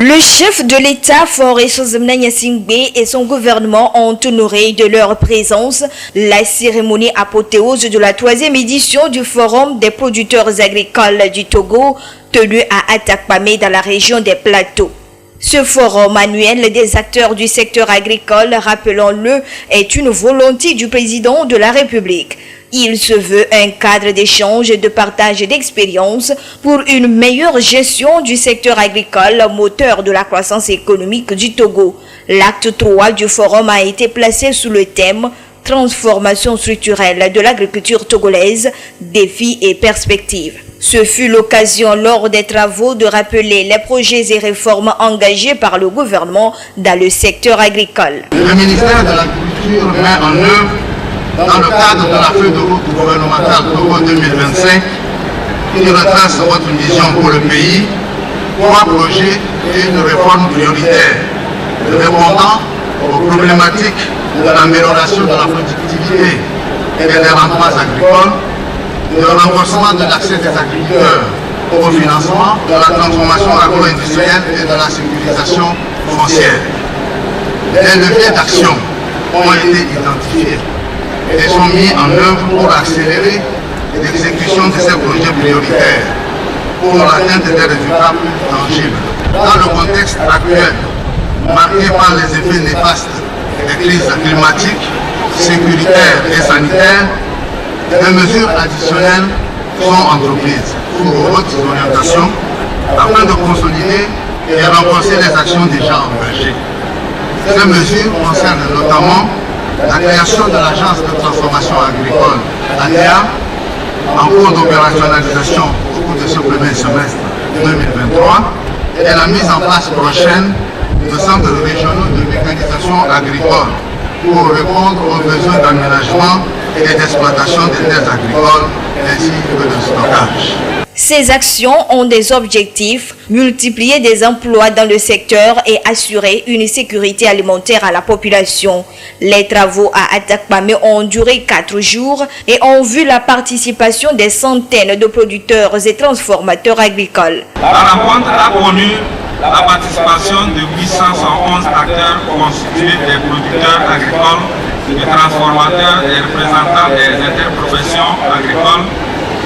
Le chef de l'État, Faure Sozemna-Gnassingbé, et son gouvernement ont honoré de leur présence la cérémonie apothéose de la 3e édition du Forum des producteurs agricoles du Togo, tenu à Atakpamé dans la région des Plateaux. Ce forum annuel des acteurs du secteur agricole, rappelons-le, est une volonté du président de la République. Il se veut un cadre d'échange et de partage d'expériences pour une meilleure gestion du secteur agricole, moteur de la croissance économique du Togo. L'acte 3 du forum a été placé sous le thème « Transformation structurelle de l'agriculture togolaise, défis et perspectives ». Ce fut l'occasion lors des travaux de rappeler les projets et réformes engagés par le gouvernement dans le secteur agricole. Le ministère de l'Agriculture met en œuvre, dans le cadre de la feuille de route gouvernementale Togo 2025, qui retrace votre vision pour le pays, 3 projets et une réforme prioritaire, répondant aux problématiques de l'amélioration de la productivité et des rendements agricoles, le renforcement de l'accès des agriculteurs au financement, de la transformation agro-industrielle et de la sécurisation foncière. Les leviers d'action ont été identifiés et sont mis en œuvre pour accélérer l'exécution de ces projets prioritaires pour l'atteinte des résultats plus tangibles. Dans le contexte actuel, marqué par les effets néfastes des crises climatiques, sécuritaires et sanitaires, des mesures additionnelles sont entreprises pour hautes orientations afin de consolider et renforcer les actions déjà engagées. Ces mesures concernent notamment la création de l'Agence de transformation agricole, ADEA, en cours d'opérationnalisation au cours de ce premier semestre 2023, et la mise en place prochaine de centres régionaux de mécanisation agricole pour répondre aux besoins d'aménagement et d'exploitation des terres agricoles ainsi que de stockage. Ces actions ont des objectifs: multiplier des emplois dans le secteur et assurer une sécurité alimentaire à la population. Les travaux à Atakpamé ont duré 4 jours et ont vu la participation des centaines de producteurs et transformateurs agricoles. La rencontre a connu la participation de 811 acteurs constitués des producteurs agricoles, des transformateurs et représentants des interprofessions agricoles,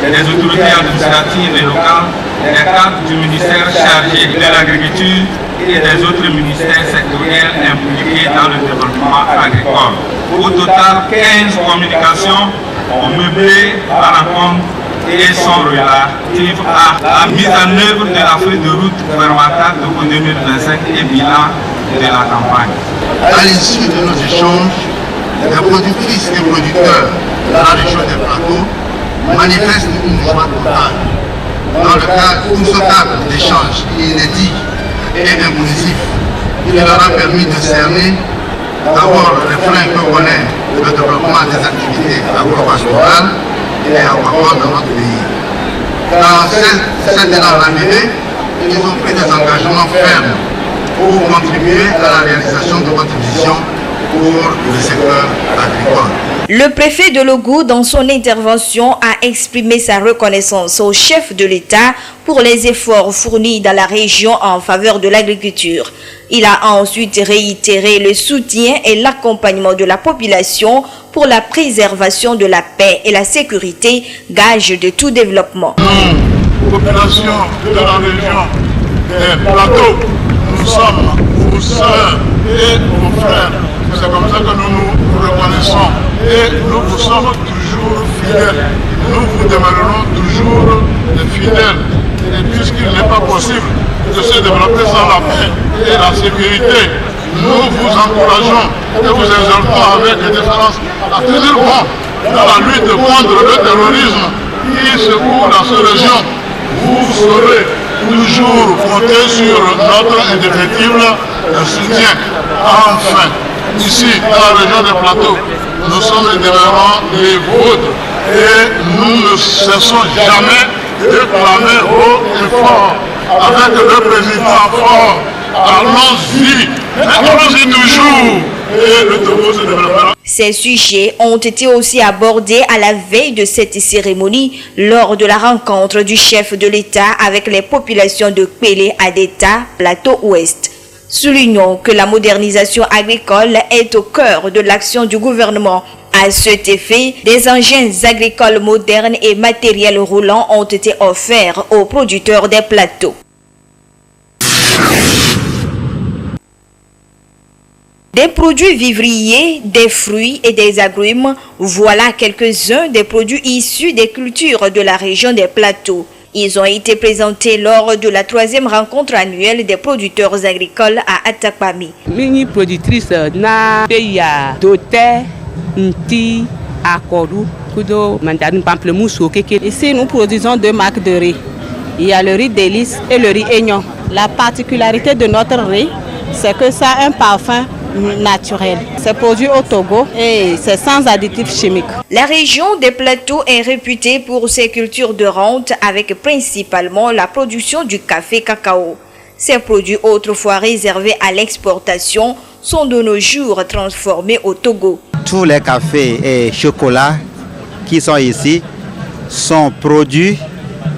des autorités administratives et locales, des cadres du ministère chargé de l'agriculture et des autres ministères sectoriels impliqués dans le développement agricole. Au total, 15 communications ont meublé la rencontre et sont relatives à la mise en œuvre de la feuille de route gouvernementale de 2025 et bilan de la campagne. À l'issue de nos échanges, les productrices et producteurs de la région des Plateaux manifestent une joie totale. Dans le cadre de ce cadre d'échange inédit et inclusif, il leur a permis de cerner d'abord les freins que connaît le développement des activités agro-pastorales et agricoles dans notre pays. Dans cette élan arrivée, ils ont pris des engagements fermes pour contribuer à la réalisation de votre vision pour le secteur agricole. Le préfet de Logou, dans son intervention, a exprimé sa reconnaissance au chef de l'État pour les efforts fournis dans la région en faveur de l'agriculture. Il a ensuite réitéré le soutien et l'accompagnement de la population pour la préservation de la paix et la sécurité, gage de tout développement. Nous, population de la région des Plateaux, nous sommes vos sœurs et vos frères. C'est comme ça que nous nous reconnaissons et nous vous sommes toujours fidèles. Nous vous demeurerons toujours fidèles. Et puisqu'il n'est pas possible de se développer sans la paix et la sécurité, nous vous encourageons et vous exhortons avec déférence à tenir bon dans la lutte contre le terrorisme qui secoue dans cette région. Vous saurez toujours compter sur notre indéfectible soutien. Enfin, ici, dans la région des Plateaux, nous sommes les demeurants des vôtres et nous ne cessons jamais de clamer haut et fort avec le président fort. Allons-y, mais allons-y toujours. et le Togo se développera. Ces sujets ont été aussi abordés à la veille de cette cérémonie lors de la rencontre du chef de l'État avec les populations de Kpélé Adéta, Plateau Ouest. Soulignons que la modernisation agricole est au cœur de l'action du gouvernement. À cet effet, des engins agricoles modernes et matériels roulants ont été offerts aux producteurs des plateaux. Des produits vivriers, des fruits et des agrumes, voilà quelques-uns des produits issus des cultures de la région des plateaux. Ils ont été présentés lors de la 3e rencontre annuelle des producteurs agricoles à Atakpami. Mini productrice na pays d'Oté, Nti, Akodu, Kudo, Mandarine, Pamplemousse, Okeke. Ici, nous produisons 2 marques de riz. Il y a le riz délice et le riz aignan. La particularité de notre riz, c'est que ça a un parfum naturel. C'est produit au Togo et c'est sans additifs chimiques. La région des plateaux est réputée pour ses cultures de rente avec principalement la production du café cacao. Ces produits autrefois réservés à l'exportation sont de nos jours transformés au Togo. Tous les cafés et chocolats qui sont ici sont produits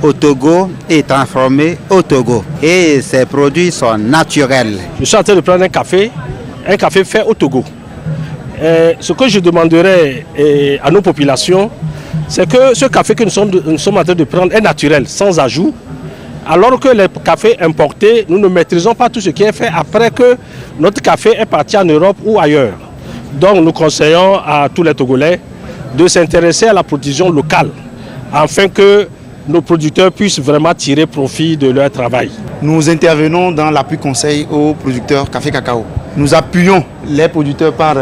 au Togo et transformés au Togo. Et ces produits sont naturels. Je suis en train de prendre un café fait au Togo. Ce que je demanderais à nos populations, c'est que ce café que nous sommes en train de prendre est naturel, sans ajout, alors que les cafés importés, nous ne maîtrisons pas tout ce qui est fait après que notre café est parti en Europe ou ailleurs. Donc nous conseillons à tous les Togolais de s'intéresser à la production locale, afin que nos producteurs puissent vraiment tirer profit de leur travail. Nous intervenons dans l'appui conseil aux producteurs café cacao. Nous appuyons les producteurs par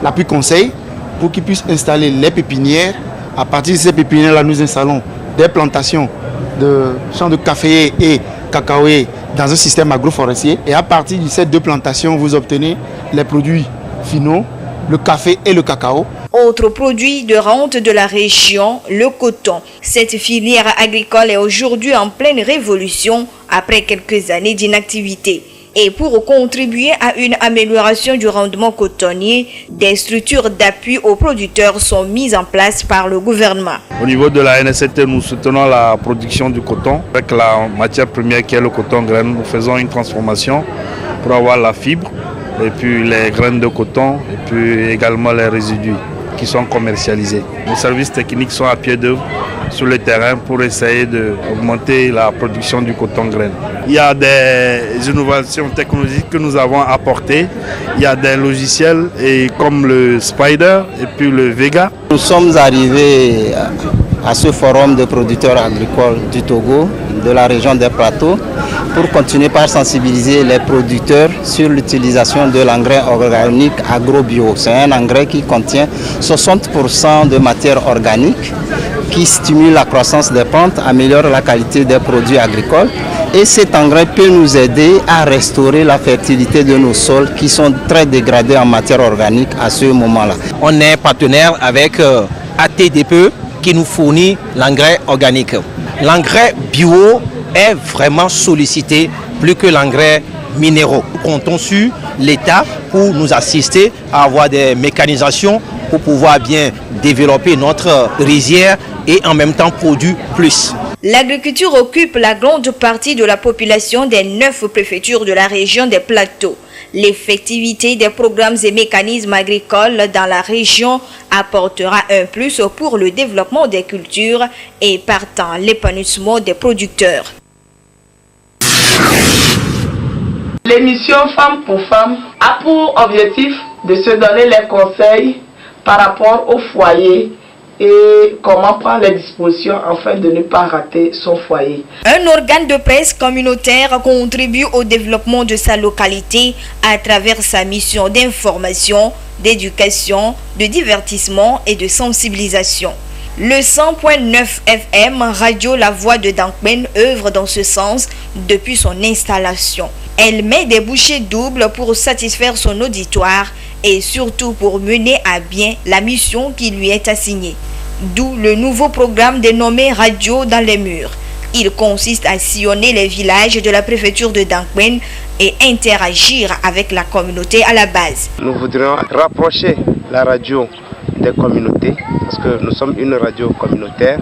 l'appui conseil pour qu'ils puissent installer les pépinières. À partir de ces pépinières-là, nous installons des plantations de champs de café et cacaoyer dans un système agroforestier. Et à partir de ces 2 plantations, vous obtenez les produits finaux, le café et le cacao. Autre produit de rente de la région, le coton. Cette filière agricole est aujourd'hui en pleine révolution après quelques années d'inactivité. Et pour contribuer à une amélioration du rendement cotonnier, des structures d'appui aux producteurs sont mises en place par le gouvernement. Au niveau de la NST, nous soutenons la production du coton. Avec la matière première qui est le coton graine, nous faisons une transformation pour avoir la fibre, et puis les graines de coton, et puis également les résidus qui sont commercialisés. Les services techniques sont à pied d'œuvre sur le terrain pour essayer d'augmenter la production du coton graine. Il y a des innovations technologiques que nous avons apportées. Il y a des logiciels comme le Spider et puis le Vega. Nous sommes arrivés à ce forum de producteurs agricoles du Togo, de la région des plateaux, pour continuer par sensibiliser les producteurs sur l'utilisation de l'engrais organique agrobio. C'est un engrais qui contient 60% de matière organique, qui stimule la croissance des plantes, améliore la qualité des produits agricoles. Et cet engrais peut nous aider à restaurer la fertilité de nos sols qui sont très dégradés en matière organique à ce moment-là. On est partenaire avec ATDPE qui nous fournit l'engrais organique. L'engrais bio est vraiment sollicité plus que l'engrais minéraux. Nous comptons sur l'État pour nous assister à avoir des mécanisations pour pouvoir bien développer notre rizière et en même temps produire plus. L'agriculture occupe la grande partie de la population des 9 préfectures de la région des plateaux. L'effectivité des programmes et mécanismes agricoles dans la région apportera un plus pour le développement des cultures et partant l'épanouissement des producteurs. L'émission Femmes pour Femmes a pour objectif de se donner les conseils par rapport au foyer et comment prendre les dispositions afin de ne pas rater son foyer. Un organe de presse communautaire contribue au développement de sa localité à travers sa mission d'information, d'éducation, de divertissement et de sensibilisation. Le 100.9 FM Radio La Voix de Dankmen œuvre dans ce sens depuis son installation. Elle met des bouchées doubles pour satisfaire son auditoire et surtout pour mener à bien la mission qui lui est assignée. D'où le nouveau programme dénommé Radio dans les murs. Il consiste à sillonner les villages de la préfecture de Dankmen et interagir avec la communauté à la base. Nous voudrions rapprocher la radio des communautés parce que nous sommes une radio communautaire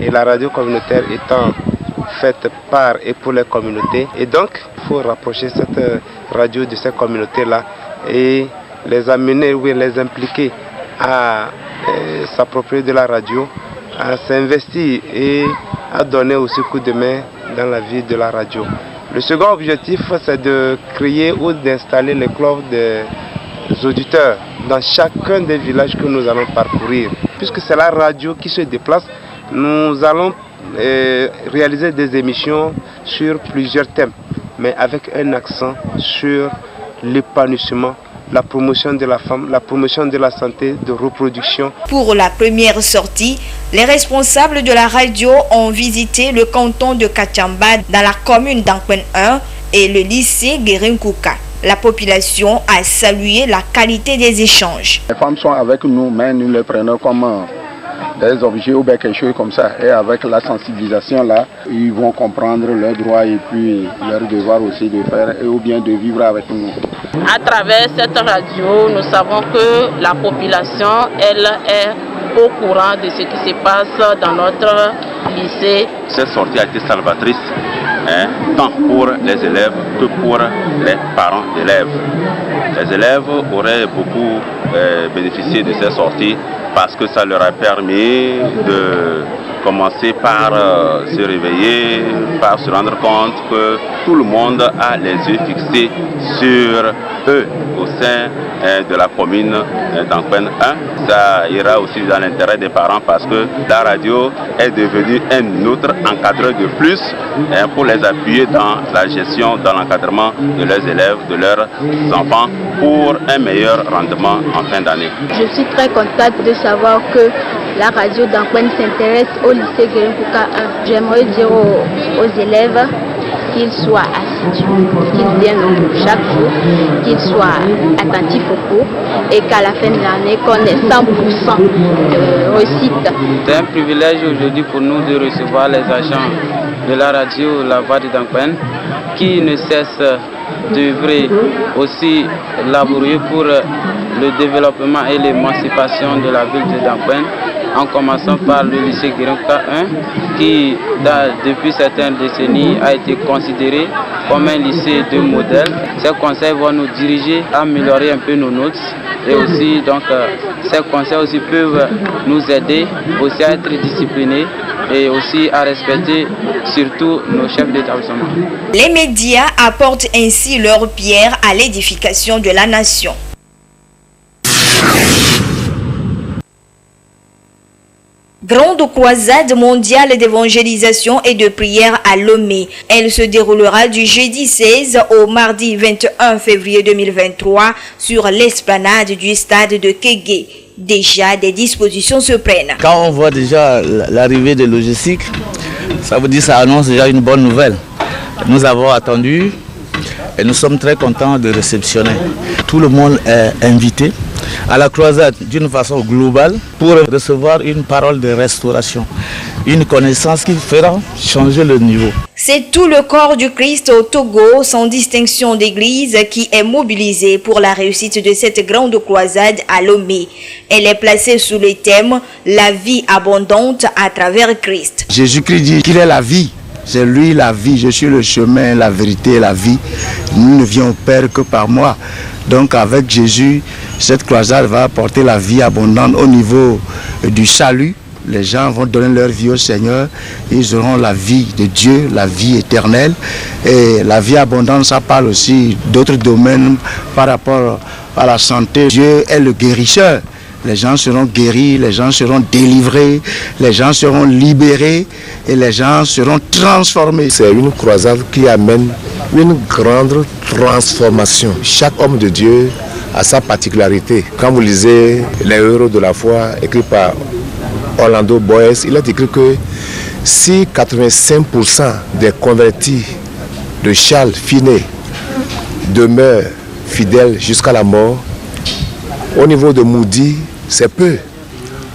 et la radio communautaire étant faite par et pour les communautés, et donc il faut rapprocher cette radio de ces communautés-là et les amener ou les impliquer à s'approprier de la radio, à s'investir et à donner aussi coup de main dans la vie de la radio. Le second objectif, c'est de créer ou d'installer les clubs des auditeurs dans chacun des villages que nous allons parcourir. Puisque c'est la radio qui se déplace, nous allons réaliser des émissions sur plusieurs thèmes, mais avec un accent sur l'épanouissement, la promotion de la femme, la promotion de la santé, de reproduction. Pour la première sortie, les responsables de la radio ont visité le canton de Kachamba dans la commune d'Ankwen 1 et le lycée Guérinkouka. La population a salué la qualité des échanges. Les femmes sont avec nous, mais nous les prenons comme des objets ou bien quelque chose comme ça. Et avec la sensibilisation là, ils vont comprendre leurs droits et puis leur devoir aussi de faire ou bien de vivre avec nous. À travers cette radio, nous savons que la population, elle est au courant de ce qui se passe dans notre lycée. Cette sortie a été salvatrice, tant pour les élèves que pour les parents d'élèves. Les élèves auraient beaucoup bénéficié de cette sortie parce que ça leur a permis de commencer par se réveiller, par se rendre compte que tout le monde a les yeux fixés sur eux au sein de la commune d'Ankwen 1. Ça ira aussi dans l'intérêt des parents parce que la radio est devenue un autre encadreur de plus pour les appuyer dans la gestion, dans l'encadrement de leurs élèves, de leurs enfants pour un meilleur rendement en fin d'année. Je suis très contente de savoir que la radio d'Ankwen s'intéresse au lycée Guérinkouka 1. J'aimerais dire aux élèves qu'ils soient assidus, qu'ils viennent au cours chaque jour, qu'ils soient attentifs au cours et qu'à la fin de l'année, qu'on ait 100% de réussite. C'est un privilège aujourd'hui pour nous de recevoir les agents de la radio La Voix de Dankwen qui ne cessent d'œuvrer aussi laborieux pour le développement et l'émancipation de la ville de Dankwen, en commençant par le lycée Guérinkouka 1 qui, depuis certaines décennies, a été considéré comme un lycée de modèle. Ces conseils vont nous diriger à améliorer un peu nos notes et aussi, donc, ces conseils aussi peuvent nous aider aussi à être disciplinés et aussi à respecter surtout nos chefs d'établissement. Les médias apportent ainsi leur pierre à l'édification de la nation. Grande croisade mondiale d'évangélisation et de prière à Lomé. Elle se déroulera du jeudi 16 au mardi 21 février 2023 sur l'esplanade du stade de Kégué. Déjà, des dispositions se prennent. Quand on voit déjà l'arrivée des logistiques, ça veut dire que ça annonce déjà une bonne nouvelle. Nous avons attendu et nous sommes très contents de réceptionner. Tout le monde est invité à la croisade d'une façon globale pour recevoir une parole de restauration, une connaissance qui fera changer le niveau. C'est tout le corps du Christ au Togo, sans distinction d'église, qui est mobilisé pour la réussite de cette grande croisade à Lomé. Elle est placée sous le thème « La vie abondante à travers Christ ». Jésus-Christ dit qu'il est la vie. C'est lui la vie, je suis le chemin, la vérité et la vie. Nous ne venons au Père que par moi. Donc avec Jésus, cette croisade va apporter la vie abondante au niveau du salut. Les gens vont donner leur vie au Seigneur. Ils auront la vie de Dieu, la vie éternelle. Et la vie abondante, ça parle aussi d'autres domaines par rapport à la santé. Dieu est le guérisseur. Les gens seront guéris, les gens seront délivrés, les gens seront libérés et les gens seront transformés. C'est une croisade qui amène une grande transformation. Chaque homme de Dieu a sa particularité. Quand vous lisez les héros de la foi écrits par Orlando Boyes, il a écrit que si 85% des convertis de Charles Finet demeurent fidèles jusqu'à la mort, au niveau de Moody, c'est peu.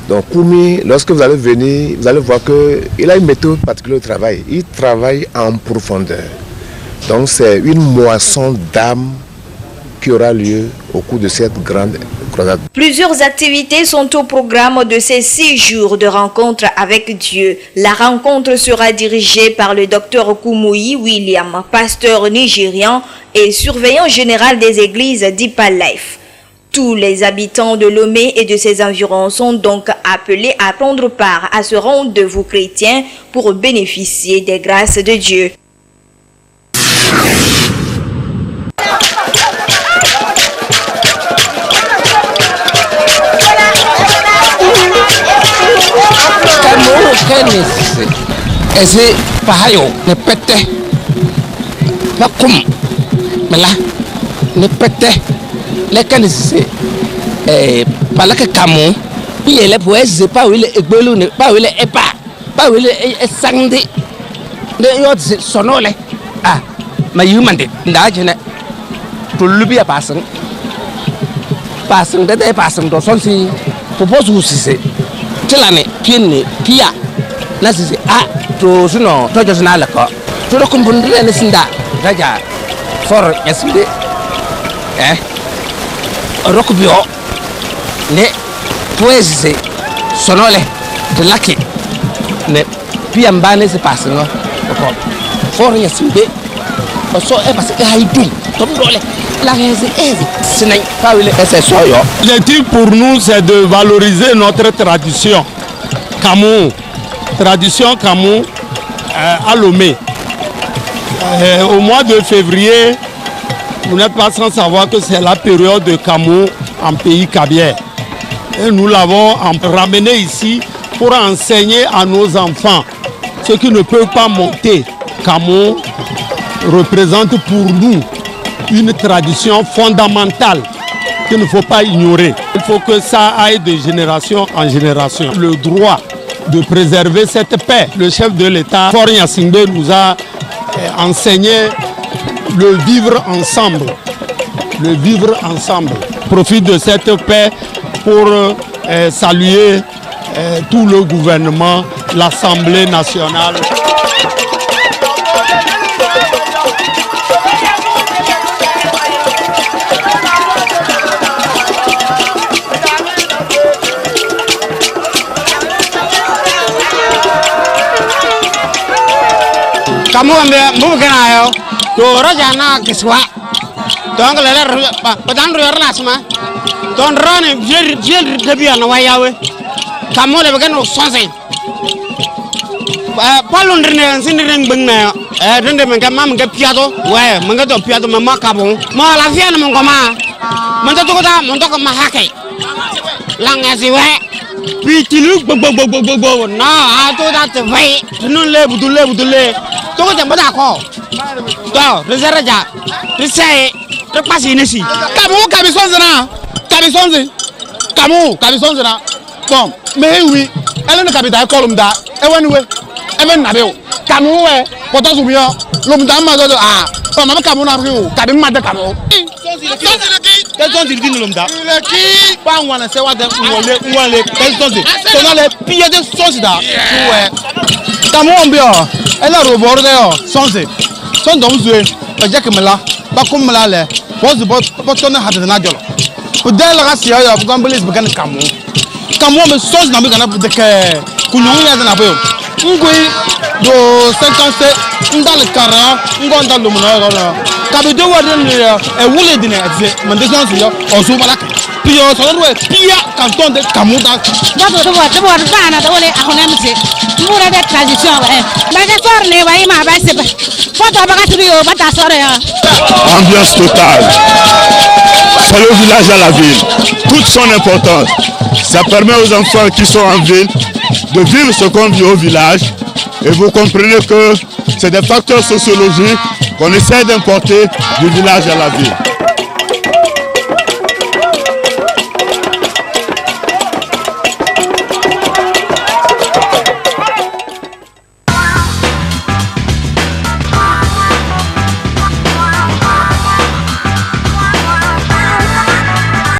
Donc Koumi, lorsque vous allez venir, vous allez voir qu'il a une méthode particulière de travail. Il travaille en profondeur. Donc c'est une moisson d'âmes qui aura lieu au cours de cette grande croisade. Plusieurs activités sont au programme de ces 6 jours de rencontre avec Dieu. La rencontre sera dirigée par le docteur Kumuyi William, pasteur nigérian et surveillant général des églises Deeper Life. Tous les habitants de Lomé et de ses environs sont donc appelés à prendre part à ce rendez-vous chrétien pour bénéficier des grâces de Dieu. Ese pahayo ne pete pakum mala ne pete le kanise palaka kamu yele poeze pa wile egbelu ne pa wile epa pa wile esangde ne yot sonole ah mayumande ndajene to lubia pasang de pasang do sonsi popozu sise tilane pienne pia nasisi ah to suno to josna la ko to do kumbundire ne sinda raja for yasinde rokubio ne poese sonole de laki ne pia mbane se passe no ko for yasinde so e parce que haydou to dole la raison est l'éthique pour nous c'est de valoriser notre tradition Kamou. Tradition Kamou à Lomé. Au mois de février, vous n'êtes pas sans savoir que c'est la période de Kamou en pays Kabier. Et nous l'avons ramené ici pour enseigner à nos enfants ceux qui ne peuvent pas monter. Kamou représente pour nous une tradition fondamentale qu'il ne faut pas ignorer. Il faut que ça aille de génération en génération. Le droit de préserver cette paix. Le chef de l'État, Faure Gnassingbé, nous a enseigné le vivre ensemble. Le vivre ensemble. Profite de cette paix pour saluer tout le gouvernement, l'Assemblée nationale. Kamu ambil bukan ayo, dora jana keswa, dong kelar petang dora nasma, dong rane jil lebih anu wayawe, kamu lebih kan usahain, palun rene sini rene bengna, rene mengkam mengkam piado, wah mengkam tu piado mama kamu, mau lafian mengkoma, mentok tu kita mentok mahake, langasi wah. Pitiluk bo na ato da te vai tunun le budule to ko jamba da ko to rezaraja risai to pasi nesi kamu kabisonzana bon mais oui elle ne kabita kolum da e wani we even na be kamu we poto sumio lum da ma do ah o ma kamu na ru kabi ma da kamu Quels sont les lomda? Qui pas on va savoir de les quels sont les pieds de sauce da. Ouais. Tamo mbio. Elle a rebord de sauce. Son dom zue. Ba jak mala. Ba kum mala le. Boz bot ton ha de na jolo. Ku de la rasia ya bu gambelis bu kan kamu. Kamu me sauce na bu kan de ke. Ku nyu ya na bo. Ngui do 50 ndal kara ngonda lumuna ro. Kabido wadon e wule dine eze mandation yo ozo balaka pio so ro pia canton de Kamuda dato to bana to wole ahona mse mura de tradition ba de sorne ba ima ba se foto ba ka trio ba ta sore ya ambiance totale c'est le village à la ville toute son importance ça permet aux enfants qui sont en ville de vivre ce qu'on vit au village et vous comprenez que c'est des facteurs sociologiques qu'on essaie d'importer du village à la ville.